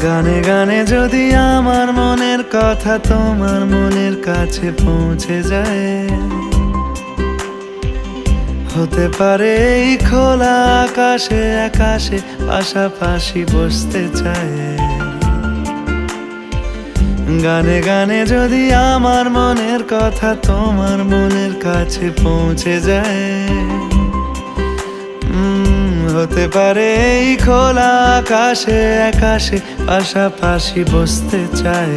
গানে গানে যদি আমার মনের কথা তোমার মনের কাছে পৌঁছে যায়, হতে পারে এই খোলা আকাশে আকাশে পাশাপাশি বসতে চায়। গানে গানে যদি আমার মনের কথা তোমার মনের কাছে পৌঁছে যায়, হতে পারে এই খোলা আকাশে আকাশে পাশাপাশি বসতে চায়।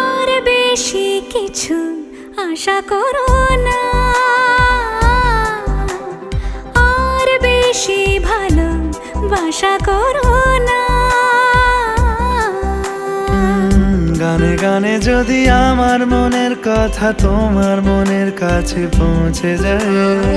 আর বেশি কিছু আশা করো না, আর বেশি ভালোবাসা করো না। গানে গানে যদি আমার মনের কথা তোমার মনের কাছে পৌঁছে যায়।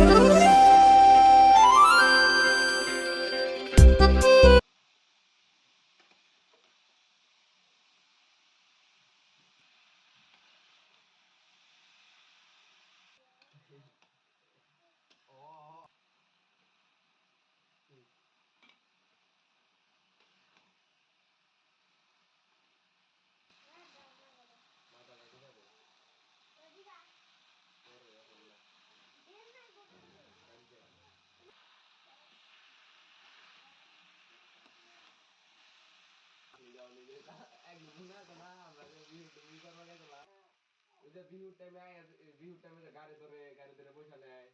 বিহুর টাইমে গাড়ি ধরে বসে নেয়।